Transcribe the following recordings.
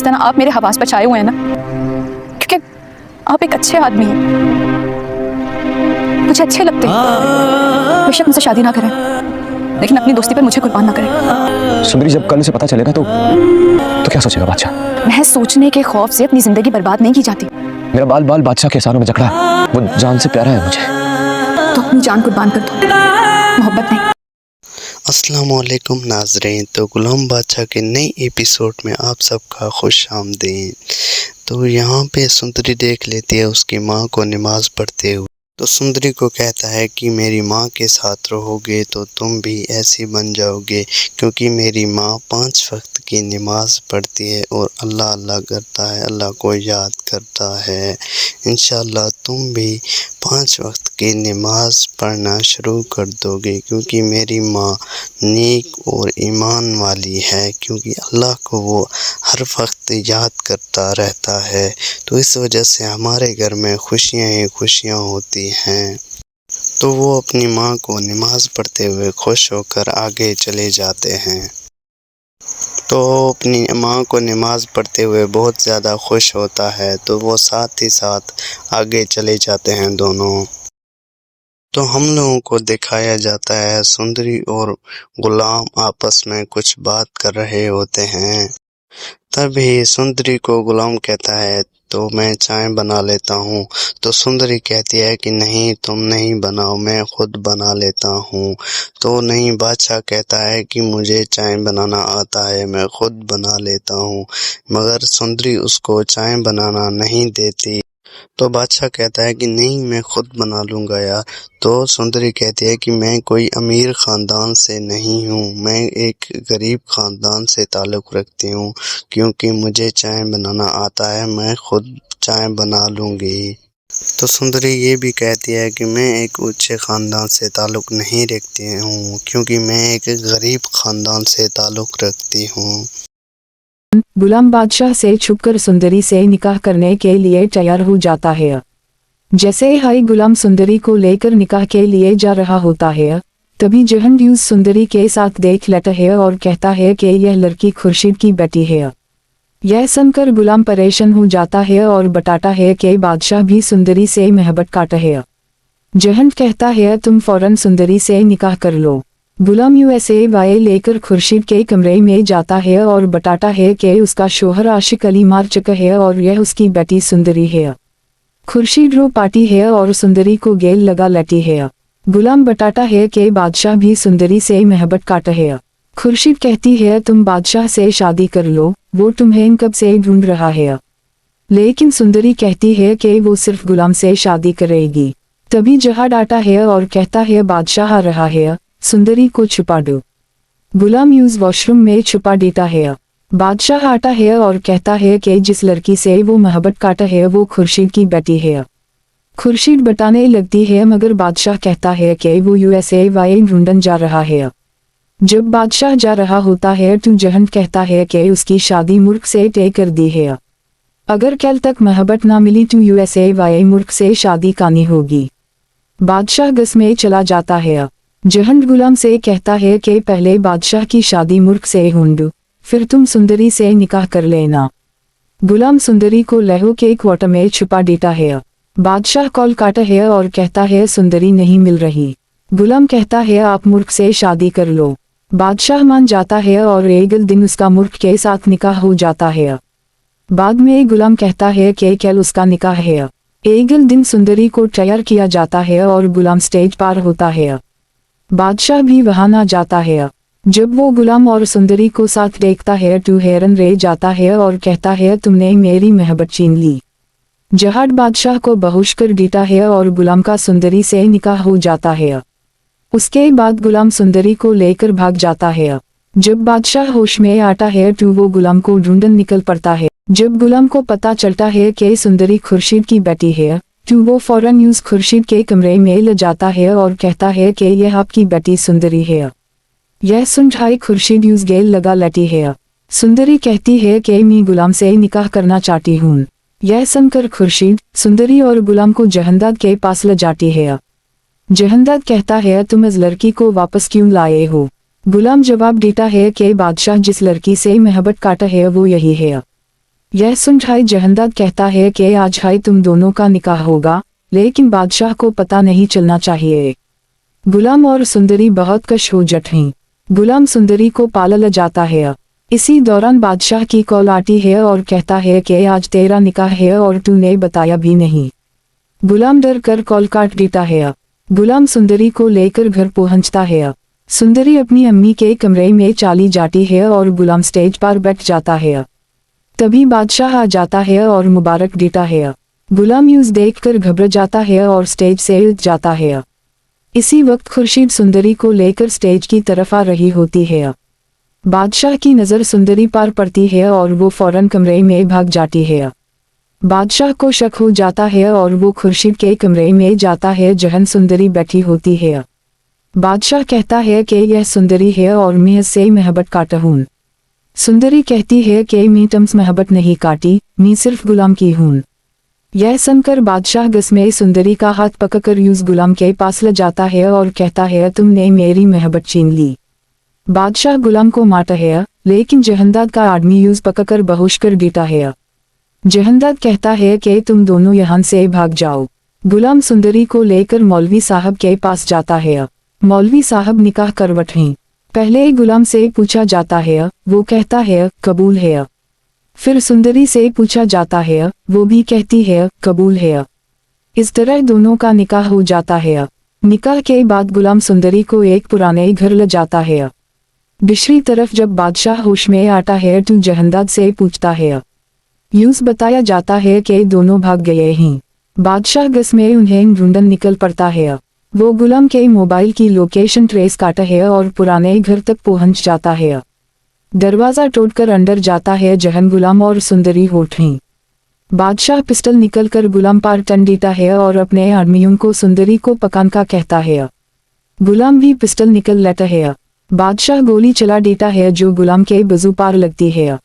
इस तरह आप मेरे हवास पर छाए हुए हैं ना, क्योंकि आप एक अच्छे आदमी हैं, मुझे अच्छे लगते हैं। बेशक मुझसे शादी ना करें, लेकिन अपनी दोस्ती पर मुझे कुर्बान ना करें। सुंदरी, जब कल से पता चलेगा तो क्या सोचेगा बादशाह? महज सोचने के खौफ से अपनी जिंदगी बर्बाद नहीं की जाती। मेरा बाल बाल बादशाह के एहसानों में जकड़ा है, वो जान से प्यारा है मुझे। तो अपनी जान कुर्बान कर दो, मोहब्बत नहीं। अस्सलामुअलैकुम नाज़रीन, तो गुलाम बादशाह के नए एपिसोड में आप सबका खुश आमदीद। तो यहाँ पे सुंदरी देख लेती है उसकी माँ को नमाज पढ़ते हुए। तो सुंदरी को कहता है कि मेरी माँ के साथ रहोगे तो तुम भी ऐसी बन जाओगे, क्योंकि मेरी माँ 5 वक्त की नमाज पढ़ती है और अल्लाह अल्लाह करता है, अल्लाह को याद करता है। इंशाअल्लाह तुम भी 5 वक्त की नमाज पढ़ना शुरू कर दोगे, क्योंकि मेरी माँ नेक और ईमान वाली है, क्योंकि अल्लाह को वो हर वक्त याद करता रहता है। तो इस वजह से हमारे घर में खुशियाँ ही खुशियाँ होती हैं। तो वो अपनी माँ को नमाज पढ़ते हुए खुश होकर आगे चले जाते हैं। तो अपनी माँ को नमाज पढ़ते हुए बहुत ज़्यादा खुश होता है, तो वो साथ ही साथ आगे चले जाते हैं दोनों। तो हम लोगों को दिखाया जाता है सुंदरी और गुलाम आपस में कुछ बात कर रहे होते हैं। तभी सुंदरी को गुलाम कहता है तो मैं चाय बना लेता हूँ। तो सुंदरी कहती है कि नहीं, तुम नहीं बनाओ, मैं खुद बना लेता हूँ। तो नहीं, बादशाह कहता है कि मुझे चाय बनाना आता है, मैं खुद बना लेता हूँ। मगर सुंदरी उसको चाय बनाना नहीं देती। तो बादशाह कहता है कि नहीं, मैं खुद बना लूँगा यार। तो सुंदरी कहती है कि मैं कोई अमीर ख़ानदान से नहीं हूँ, मैं एक गरीब ख़ानदान से ताल्लुक़ रखती हूँ, क्योंकि मुझे चाय बनाना आता है, मैं खुद चाय बना लूँगी। तो सुंदरी ये भी कहती है कि मैं एक ऊँचे ख़ानदान से ताल्लुक़ नहीं रखती हूँ, क्योंकि मैं एक गरीब ख़ानदान से ताल्लुक़ रखती हूँ। गुलाम बादशाह से छुपकर सुंदरी से निकाह करने के लिए तैयार हो जाता है। जैसे ही गुलाम सुंदरी को लेकर निकाह के लिए जा रहा होता है, तभी जहांगीर सुंदरी के साथ देख लेता है और कहता है कि यह लड़की खुर्शीद की बेटी है। यह सुनकर गुलाम परेशान हो जाता है और बताता है कि बादशाह भी सुंदरी से मोहब्बत करता है। जहांगीर कहता है तुम फौरन सुंदरी से निकाह कर लो। गुलाम यूएसए लेकर खुर्शीद के कमरे में जाता है और बताता है कि उसका शोहर आशिक अली मार चुका है और यह उसकी बेटी सुंदरी है। खुर्शीद रो पाती है और सुंदरी को गेल लगा लेती है। गुलाम बताता है कि बादशाह भी सुंदरी से मोहब्बत करता है। खुर्शीद कहती है तुम बादशाह से शादी कर लो, वो तुम्हें कब से ढूंढ रहा है। लेकिन सुंदरी कहती है कि वो सिर्फ गुलाम से शादी करेगी। तभी जहाद आता है और कहता है बादशाह आ रहा है, सुंदरी को छुपा दो। गुलाम यूज वॉशरूम में छुपा देता है। बादशाह आता है और कहता है कि जिस लड़की से वो मोहब्बत करता है वो खुर्शीद की बेटी है। खुर्शीद बताने लगती है, मगर बादशाह कहता है कि वो यूएसए लंदन जा रहा है। जब बादशाह जा रहा होता है तो जहन कहता है कि उसकी शादी मुल्क से तय कर दी है। अगर कल तक मोहब्बत ना मिली तो यूएसए मुल्क से शादी करनी होगी। बादशाह गस में चला जाता है। जहन गुलाम से कहता है कि पहले बादशाह की शादी मुल्क से होंगी, फिर तुम सुंदरी से निकाह कर लेना। गुलाम सुंदरी को लहू के क्वार्टर में छुपा देता है। बादशाह कॉल काटा है और कहता है सुंदरी नहीं मिल रही। गुलाम कहता है आप मुल्क से शादी कर लो। बादशाह मान जाता है और एक दिन उसका मुल्क के साथ निकाह हो जाता है। बाद में गुलाम कहता है कि कल उसका निकाह है। एक दिन सुंदरी को तैयार किया जाता है और गुलाम स्टेज पार होता है। बादशाह भी वहां ना जाता है। जब वो गुलाम और सुंदरी को साथ देखता है तो हैरान रह जाता है और कहता है तुमने मेरी मोहब्बत छीन ली। जहाद बादशाह को बेहोश कर देता है और गुलाम का सुंदरी से निकाह हो जाता है। उसके बाद गुलाम सुंदरी को लेकर भाग जाता है। जब बादशाह होश में आता है तो वो गुलाम को ढूंढने निकल पड़ता है। जब गुलाम को पता चलता है कि सुंदरी खुर्शीद की बेटी है तो वो फौरन यूज खुर्शीद के कमरे में ले जाता है और कहता है कि यह आपकी बेटी सुंदरी है। यह सुन खुर्शीद यूज गेल लगा लेती है। सुंदरी कहती है कि मैं गुलाम से निकाह करना चाहती हूँ। यह सुनकर खुर्शीद सुंदरी और गुलाम को जहंदाद के पास ले जाती है। जहंदाद कहता है तुम इस लड़की को वापस क्यों लाए हो। गुलाम जवाब देता है कि बादशाह जिस लड़की से मोहब्बत करता है वो यही है। यह सुन भाई जहंदाद कहता है कि आज हाई तुम दोनों का निकाह होगा, लेकिन बादशाह को पता नहीं चलना चाहिए। गुलाम और सुंदरी बहुत कश हो जटें। गुलाम सुंदरी को पाला जाता है। इसी दौरान बादशाह की कॉल आती है और कहता है कि आज तेरा निकाह है और तूने बताया भी नहीं। गुलाम डर कर कॉल काट देता है। गुलाम सुंदरी को लेकर घर पहुंचता है। सुंदरी अपनी अम्मी के कमरे में चली जाती है और गुलाम स्टेज पर बैठ जाता है। तभी बादशाह आ जाता है और मुबारक देता है। गुलाम यूज देखकर घबरा जाता है और स्टेज से उठ जाता है। इसी वक्त खुर्शीद सुंदरी को लेकर स्टेज की तरफ आ रही होती है। बादशाह की नज़र सुंदरी पर पड़ती है और वो फौरन कमरे में भाग जाती है। बादशाह को शक हो जाता है और वो खुर्शीद के कमरे में जाता है जहन सुंदरी बैठी होती है। बादशाह कहता है कि यह सुंदरी है और मैं इससे महबत काटा हूँ। सुंदरी कहती है कि मैं तुमसे महबत नहीं काटी, मैं सिर्फ गुलाम की हूँ। यह सुनकर बादशाह गस्मे सुंदरी का हाथ पकड़कर यूज गुलाम के पास ले जाता है और कहता है तुमने मेरी महबत छीन ली। बादशाह गुलाम को मारता है, लेकिन जहंदाद का आदमी यूज पकड़कर बेहोश कर देता है। जहंदाद कहता है कि तुम दोनों यहाँ से भाग जाओ। गुलाम सुंदरी को लेकर मौलवी साहब के पास जाता है। मौलवी साहब निकाह करवटें। पहले ही गुलाम से पूछा जाता है, वो कहता है कबूल है। फिर सुंदरी से पूछा जाता है, वो भी कहती है कबूल है। इस तरह दोनों का निकाह हो जाता है। निकाह के बाद गुलाम सुंदरी को एक पुराने घर ले जाता है। दूसरी तरफ जब बादशाह होश में आता है तो जहंदाद से पूछता है। यूं बताया जाता है कि दोनों भाग गए हैं। बादशाह गस में उन्हें ढूंढन निकल पड़ता है। वो गुलाम के मोबाइल की लोकेशन ट्रेस काटा है और पुराने घर तक पहुंच जाता है। दरवाजा तोड़कर अंदर जाता है जहन गुलाम और सुंदरी होठें। बादशाह पिस्टल निकलकर गुलाम पर टन देता है और अपने आदमियों को सुंदरी को पकान का कहता है। गुलाम भी पिस्टल निकल लेता है। बादशाह गोली चला देता है जो गुलाम के बाजू पार लगती है।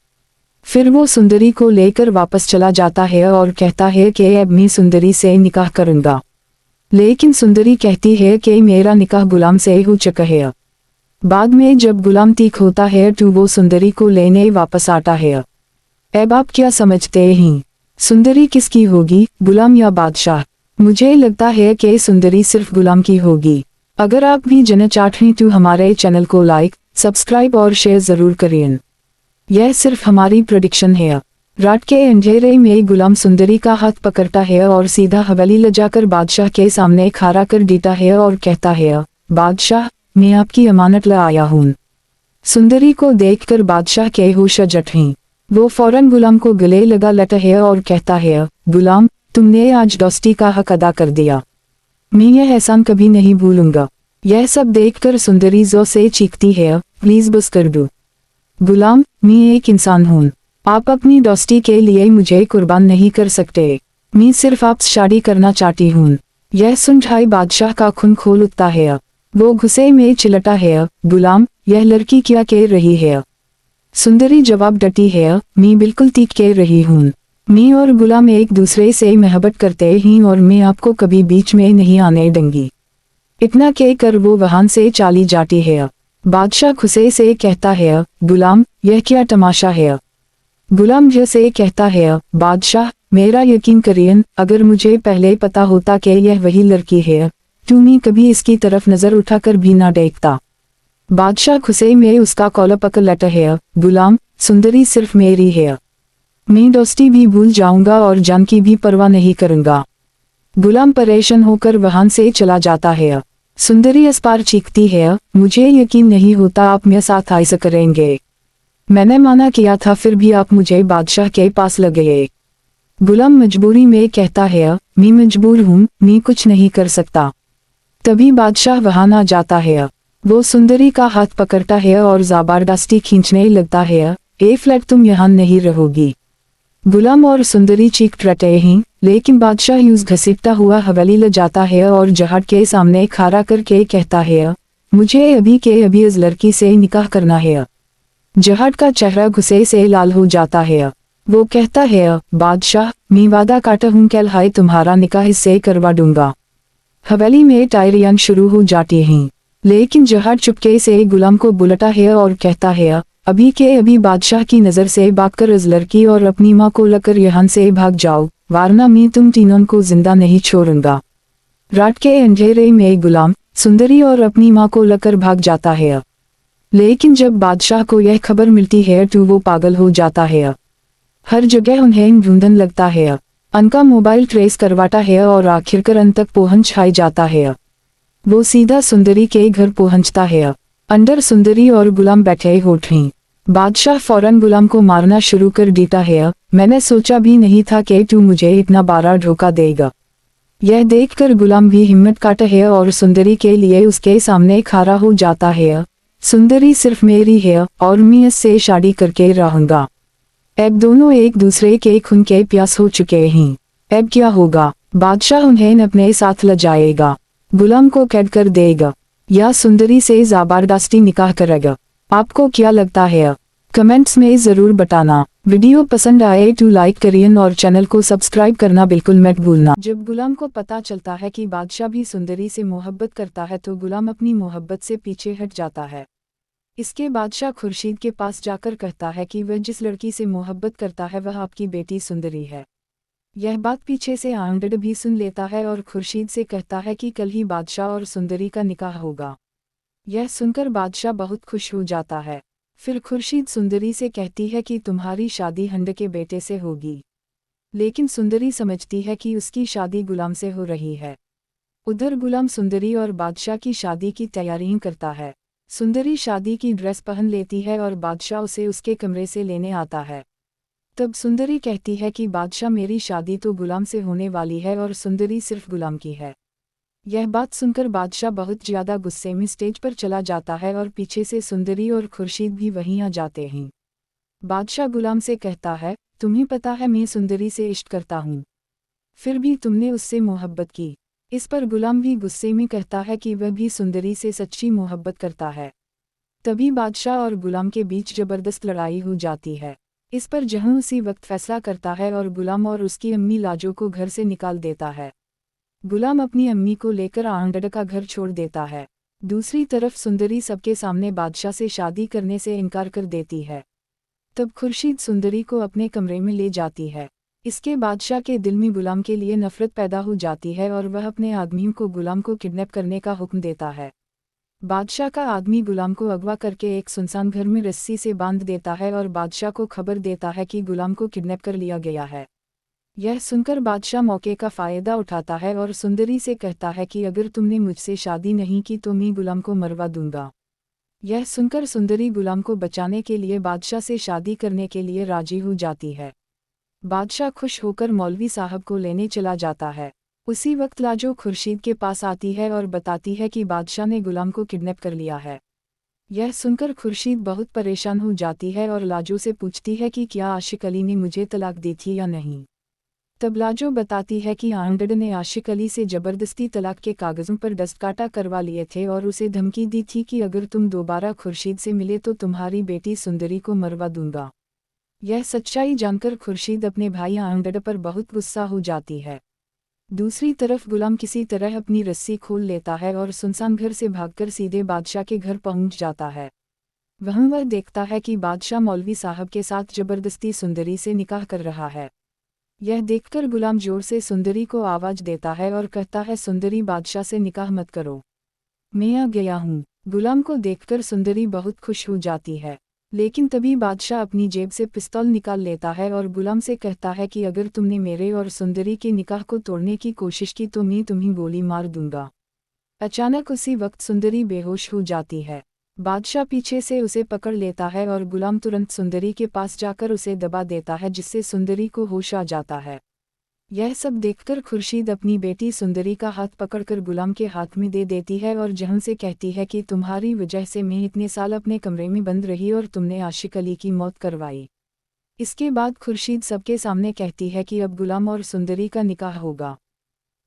फिर वो सुंदरी को लेकर वापस चला जाता है और कहता है कि अब मैं सुंदरी से निकाह करूंगा। लेकिन सुंदरी कहती है कि मेरा निकाह गुलाम से हो चुका है। बाद में जब गुलाम ठीक होता है तो वो सुंदरी को लेने वापस आता है। अब आप क्या समझते हैं, सुंदरी किसकी होगी, गुलाम या बादशाह? मुझे लगता है कि सुंदरी सिर्फ गुलाम की होगी। अगर आप भी जानना चाहते हैं तो हमारे चैनल को लाइक, सब्सक्राइब और शेयर जरूर करें। यह सिर्फ हमारी प्रेडिक्शन है। रात के अंधेरे में गुलाम सुंदरी का हाथ पकड़ता है और सीधा हवेली ले जाकर बादशाह के सामने खड़ा कर देता है और कहता है, बादशाह मैं आपकी अमानत ले आया हूँ। सुंदरी को देखकर बादशाह के होश जटें। वो फौरन गुलाम को गले लगा लेता है और कहता है, गुलाम तुमने आज दोस्ती का हक अदा कर दिया, मैं यह एहसान कभी नहीं भूलूंगा। यह सब देखकर सुंदरी जो से चीखती है, प्लीज बस कर दो। गुलाम मैं एक इंसान हूँ, आप अपनी दोस्ती के लिए मुझे कुर्बान नहीं कर सकते। मैं सिर्फ आपसे शादी करना चाहती हूँ। यह सुन भाई बादशाह का खून खोल उठता है। वो गुस्से में चिल्लाता है, गुलाम यह लड़की क्या कह रही है? सुंदरी जवाब देती है, मैं बिल्कुल ठीक कह रही हूँ। मैं और गुलाम एक दूसरे से मोहब्बत करते हैं और मैं आपको कभी बीच में नहीं आने दूंगी। इतना कहकर वो वहां से चली जाती है। बादशाह गुस्से से कहता है, गुलाम यह क्या तमाशा है? गुलाम जैसे कहता है, बादशाह मेरा यकीन करिए, अगर मुझे पहले पता होता कि यह वही लड़की है तो मैं कभी इसकी तरफ नजर उठाकर भी ना देखता। बादशाह गुस्से में उसका कॉलर पकड़ लेता है। गुलाम सुंदरी सिर्फ मेरी है, मैं दोस्ती भी भूल जाऊंगा और जान की भी परवाह नहीं करूंगा। गुलाम परेशान होकर वहां से चला जाता है। सुंदरी इस पार चीखती है, मुझे यकीन नहीं होता आप मेरे साथ ऐसा करेंगे। मैंने माना किया था फिर भी आप मुझे बादशाह के पास ले गए। गुलाम मजबूरी में कहता है, मैं मजबूर हूँ, मैं कुछ नहीं कर सकता। तभी बादशाह वहां आ जाता है। वो सुंदरी का हाथ पकड़ता है और जबरदस्ती खींचने लगता है, ए फ्लैट तुम यहाँ नहीं रहोगी। गुलाम और सुंदरी चीख रहे हैं, लेकिन बादशाह यूं घसीटता हुआ हवेली ले जाता है और जहाज के सामने खड़ा करके कहता है, मुझे अभी के अभी इस लड़की से निकाह करना है। जहाज का चेहरा गुस्से से लाल हो जाता है। वो कहता है, बादशाह मैं वादा काटा हूँ कल हाय तुम्हारा निकाह इससे करवा दूंगा। हवेली में टायरियां शुरू हो जाती हैं। लेकिन जहार चुपके से गुलाम को बुलाता है और कहता है, अभी के अभी बादशाह की नज़र से भागकर उस लड़की और अपनी माँ को लेकर यहाँ से भाग जाओ, वरना मैं तुम तीनों को जिंदा नहीं छोड़ूंगा। रात के अंधेरे में गुलाम सुंदरी और अपनी माँ को लेकर भाग जाता है। लेकिन जब बादशाह को यह खबर मिलती है तो वो पागल हो जाता है। हर जगह उन्हें ढूंढने लगता है, उनका मोबाइल ट्रेस करवाता है और आखिरकार अंत तक पहुंच जाता है। वो सीधा सुंदरी के घर पहुंचता है। अंदर सुंदरी और गुलाम बैठे होते हैं। बादशाह फौरन गुलाम को मारना शुरू कर देता है। मैंने सोचा भी नहीं था कि तू मुझे इतना बड़ा धोखा देगा। यह देखकर गुलाम भी हिम्मत काटा है और सुंदरी के लिए उसके सामने खड़ा हो जाता है। सुंदरी सिर्फ मेरी है और मैं इससे शादी करके रहूंगा। अब दोनों एक दूसरे के खून के प्यास हो चुके हैं। अब क्या होगा? बादशाह उन्हें अपने साथ ले जाएगा, गुलाम को कैद कर देगा या सुंदरी से जबरदस्ती निकाह करेगा? आपको क्या लगता है? कमेंट्स में जरूर बताना। वीडियो पसंद आए तो लाइक करिए और चैनल को सब्सक्राइब करना बिल्कुल मत भूलना। जब गुलाम को पता चलता है कि बादशाह भी सुंदरी से मोहब्बत करता है तो गुलाम अपनी मोहब्बत से पीछे हट जाता है। इसके बादशाह खुर्शीद के पास जाकर कहता है कि वह जिस लड़की से मोहब्बत करता है वह आपकी बेटी सुंदरी है। यह बात पीछे से आंगड़ भी सुन लेता है और खुर्शीद से कहता है कि कल ही बादशाह और सुंदरी का निकाह होगा। यह सुनकर बादशाह बहुत खुश हो जाता है। फिर खुर्शीद सुंदरी से कहती है कि तुम्हारी शादी हंड के बेटे से होगी। लेकिन सुंदरी समझती है कि उसकी शादी गुलाम से हो रही है। उधर गुलाम सुंदरी और बादशाह की शादी की तैयारियां करता है। सुंदरी शादी की ड्रेस पहन लेती है और बादशाह उसे उसके कमरे से लेने आता है। तब सुंदरी कहती है कि बादशाह मेरी शादी तो गुलाम से होने वाली है और सुंदरी सिर्फ गुलाम की है। यह बात सुनकर बादशाह बहुत ज्यादा गुस्से में स्टेज पर चला जाता है और पीछे से सुंदरी और खुर्शीद भी वहीं आ जाते हैं। बादशाह गुलाम से कहता है, तुम्हें पता है मैं सुंदरी से इश्क करता हूँ, फिर भी तुमने उससे मोहब्बत की। इस पर गुलाम भी गुस्से में कहता है कि वह भी सुंदरी से सच्ची मोहब्बत करता है। तभी बादशाह और गुलाम के बीच जबरदस्त लड़ाई हो जाती है। इस पर जहां उसी वक्त फैसला करता है और गुलाम और उसकी अम्मी लाजो को घर से निकाल देता है। गुलाम अपनी अम्मी को लेकर आंगड़ का घर छोड़ देता है। दूसरी तरफ सुंदरी सबके सामने बादशाह से शादी करने से इनकार कर देती है। तब खुर्शीद सुंदरी को अपने कमरे में ले जाती है। इसके बादशाह के दिल में गुलाम के लिए नफरत पैदा हो जाती है और वह अपने आदमियों को गुलाम को किडनैप करने का हुक्म देता है। बादशाह का आदमी गुलाम को अगवा करके एक सुनसान घर में रस्सी से बांध देता है और बादशाह को खबर देता है कि गुलाम को किडनैप कर लिया गया है। यह सुनकर बादशाह मौके का फ़ायदा उठाता है और सुंदरी से कहता है कि अगर तुमने मुझसे शादी नहीं की तो मैं गुलाम को मरवा दूंगा। यह सुनकर सुंदरी गुलाम को बचाने के लिए बादशाह से शादी करने के लिए राजी हो जाती है। बादशाह खुश होकर मौलवी साहब को लेने चला जाता है। उसी वक्त लाजो खुर्शीद के पास आती है और बताती है कि बादशाह ने गुलाम को किडनैप कर लिया है। यह सुनकर खुर्शीद बहुत परेशान हो जाती है और लाजो से पूछती है कि क्या आशिक अली ने मुझे तलाक दी थी या नहीं। तब लाजो बताती है कि आंगड़ ने आशिक अली से जबरदस्ती तलाक के कागजों पर दस्तकाटा करवा लिए थे और उसे धमकी दी थी कि अगर तुम दोबारा खुर्शीद से मिले तो तुम्हारी बेटी सुंदरी को मरवा दूंगा। यह सच्चाई जानकर खुर्शीद अपने भाई आंगड़ पर बहुत गुस्सा हो जाती है। दूसरी तरफ गुलाम किसी तरह अपनी रस्सी खोल लेता है और सुनसान घर से भागकर सीधे बादशाह के घर पहुंच जाता है। वहां वह देखता है कि बादशाह मौलवी साहब के साथ जबरदस्ती सुंदरी से निकाह कर रहा है। यह देखकर गुलाम जोर से सुंदरी को आवाज देता है और कहता है, सुंदरी बादशाह से निकाह मत करो, मैं आ गया हूँ। गुलाम को देखकर सुंदरी बहुत खुश हो जाती है। लेकिन तभी बादशाह अपनी जेब से पिस्तौल निकाल लेता है और गुलाम से कहता है कि अगर तुमने मेरे और सुंदरी के निकाह को तोड़ने की कोशिश की तो मैं तुम्हें गोली मार दूंगा। अचानक उसी वक्त सुंदरी बेहोश हो जाती है। बादशाह पीछे से उसे पकड़ लेता है और गुलाम तुरंत सुंदरी के पास जाकर उसे दबा देता है, जिससे सुंदरी को होश आ जाता है। यह सब देखकर खुर्शीद अपनी बेटी सुंदरी का हाथ पकड़कर गुलाम के हाथ में दे देती है और जहन से कहती है कि तुम्हारी वजह से मैं इतने साल अपने कमरे में बंद रही और तुमने आशिक अली की मौत करवाई। इसके बाद खुर्शीद सबके सामने कहती है कि अब गुलाम और सुंदरी का निकाह होगा।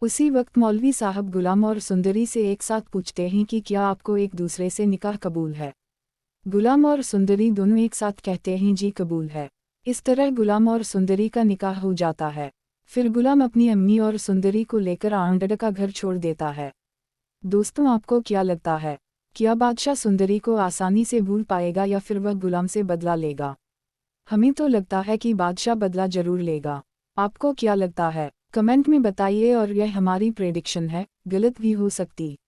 उसी वक्त मौलवी साहब गुलाम और सुंदरी से एक साथ पूछते हैं कि क्या आपको एक दूसरे से निकाह कबूल है। गुलाम और सुंदरी दोनों एक साथ कहते हैं जी कबूल है। इस तरह गुलाम और सुंदरी का निकाह हो जाता है। फिर गुलाम अपनी अम्मी और सुंदरी को लेकर आंगड़ का घर छोड़ देता है। दोस्तों, आपको क्या लगता है क्या बादशाह सुंदरी को आसानी से भूल पाएगा या फिर वह गुलाम से बदला लेगा? हमें तो लगता है कि बादशाह बदला जरूर लेगा। आपको क्या लगता है? कमेंट में बताइए और यह हमारी प्रेडिक्शन है, गलत भी हो सकती।